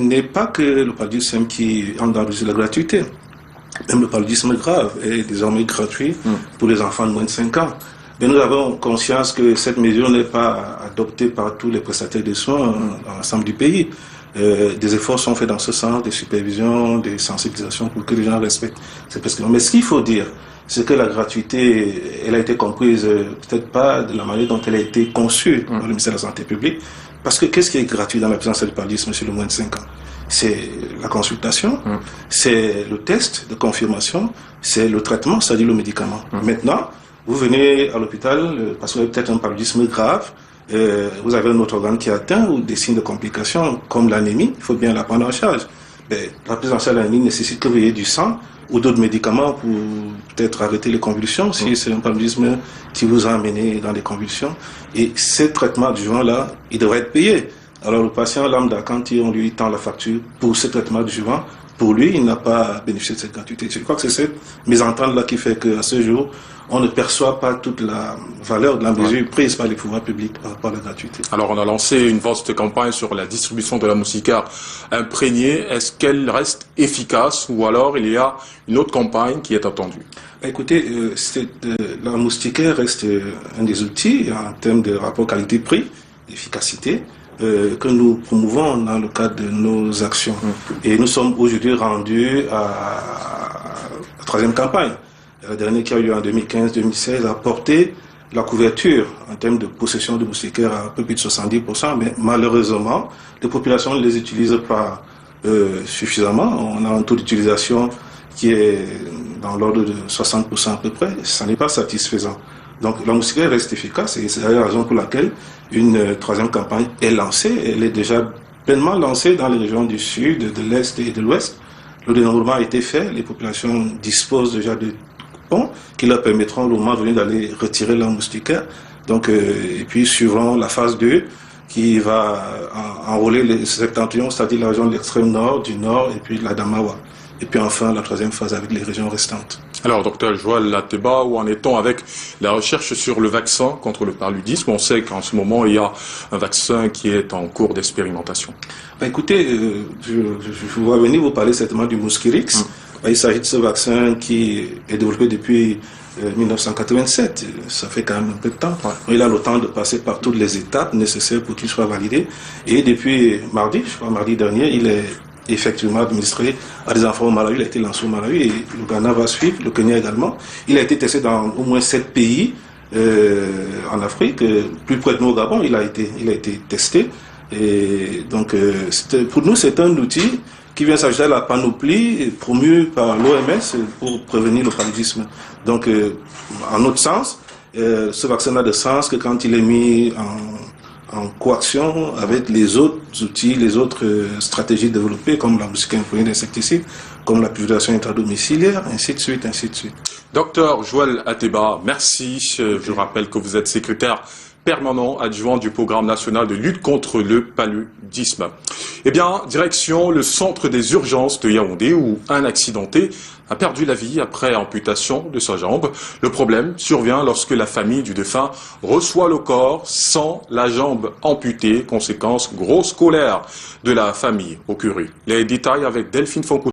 Il n'est pas que le paludisme qui entre dans la gratuité. Même le paludisme grave est désormais gratuit pour les enfants de moins de 5 ans. Mais nous avons conscience que cette mesure n'est pas adoptée par tous les prestataires de soins dans l'ensemble du pays. Des efforts sont faits dans ce sens, des supervisions, des sensibilisations pour que les gens respectent ces prescriptions. Mais ce qu'il faut dire, c'est que la gratuité, elle a été comprise peut-être pas de la manière dont elle a été conçue par le ministère de la Santé publique. Parce que qu'est-ce qui est gratuit dans la présence du paludisme chez le moins de 5 ans? C'est la consultation, c'est le test de confirmation, c'est le traitement, c'est-à-dire le médicament. Maintenant, vous venez à l'hôpital parce que vous avez peut-être un paludisme grave, vous avez un autre organe qui est atteint ou des signes de complications comme l'anémie, il faut bien la prendre en charge. Mais la prise en charge de l'anémie nécessite que vous ayez du sang ou d'autres médicaments pour peut-être arrêter les convulsions si c'est un paludisme qui vous a amené dans les convulsions. Et ces traitements adjuvants-là, ils devraient être payés. Alors le patient lambda, quand on lui tend la facture pour ce traitement adjuvant, pour lui, il n'a pas bénéficié de cette gratuité. Je crois que c'est cette mésentente-là qui fait qu'à ce jour, on ne perçoit pas toute la valeur de la mesure prise par les pouvoirs publics par rapport à la gratuité. Alors on a lancé une vaste campagne sur la distribution de la moustiquaire imprégnée. Est-ce qu'elle reste efficace ou alors il y a une autre campagne qui est attendue? Écoutez, la moustiquaire reste un des outils en termes de rapport qualité-prix, d'efficacité, que nous promouvons dans le cadre de nos actions. Et nous sommes aujourd'hui rendus à la troisième campagne. La dernière qui a eu lieu en 2015-2016 a porté la couverture en termes de possession de moustiquaires à un peu plus de 70%, mais malheureusement, les populations ne les utilisent pas suffisamment. On a un taux d'utilisation qui est dans l'ordre de 60% à peu près. Ça n'est pas satisfaisant. Donc la moustiquaire reste efficace et c'est la raison pour laquelle une troisième campagne est lancée. Elle est déjà pleinement lancée dans les régions du sud, de l'est et de l'ouest. Le dénombrement a été fait, les populations disposent déjà de ponts qui leur permettront le moment venu d'aller retirer la moustiquaire. Donc, et puis suivant la phase 2 qui va enrôler les septentrions, c'est-à-dire la région de l'extrême nord, du nord et puis la Damawa. Et puis enfin la troisième phase avec les régions restantes. Alors, docteur Joël Ateba, où en est-on avec la recherche sur le vaccin contre le paludisme? On sait qu'en ce moment, il y a un vaccin qui est en cours d'expérimentation. Écoutez, je vais venir vous parler certainement du Mosquirix. Il s'agit de ce vaccin qui est développé depuis 1987. Ça fait quand même un peu de temps. Il a le temps de passer par toutes les étapes nécessaires pour qu'il soit validé. Et depuis mardi, je crois mardi dernier, il est effectivement administré à des enfants au Malawi. Il a été lancé au Malawi et le Ghana va suivre, le Kenya également. Il a été testé dans au moins 7 pays en Afrique. Plus près de nous au Gabon, il a été testé. Et donc, pour nous, c'est un outil qui vient s'ajouter à la panoplie promue par l'OMS pour prévenir le paludisme. Donc, en notre sens, ce vaccin n'a de sens que quand il est mis en coaction avec les autres outils, les autres stratégies développées, comme la moustiquaire imprégnée d'insecticides, comme la pulvérisation intradomiciliaire, ainsi de suite, ainsi de suite. Docteur Joël Ateba, merci. Je rappelle que vous êtes secrétaire permanent adjoint du programme national de lutte contre le paludisme. Eh bien, direction le centre des urgences de Yaoundé où un accidenté a perdu la vie après amputation de sa jambe. Le problème survient lorsque la famille du défunt reçoit le corps sans la jambe amputée, conséquence grosse colère de la famille au Curie. Les détails avec Delphine Fonco.